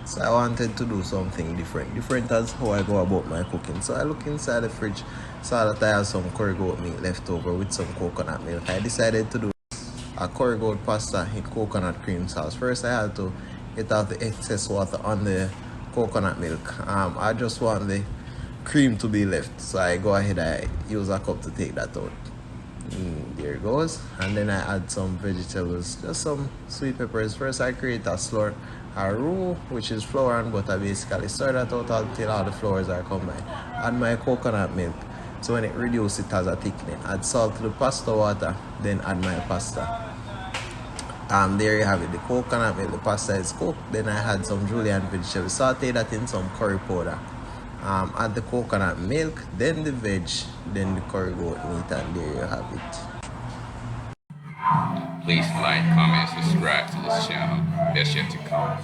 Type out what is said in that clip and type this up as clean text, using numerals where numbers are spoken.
So I wanted to do something different as how I go about my cooking. So I look inside the fridge, saw that I have some curry goat meat left over with some coconut milk. I decided to do a curry goat pasta in coconut cream sauce. First I had to get out the excess water on the coconut milk. I just want the cream to be left, so I go ahead, I use a cup to take that out. There it goes. And then I add some vegetables, just some sweet peppers. First I create a roux, which is flour and butter basically. Stir that out until all the flours are combined. Add my coconut milk, so when it reduces it has a thickening. Add salt to the pasta water, then add my pasta. There you have it, the coconut milk, the pasta is cooked. Then I had some julienne vegetable, saute that in some curry powder. Add the coconut milk, then the veg, then the curry goat meat, and there you have it. Please like, comment, subscribe to this channel. That's yet to come.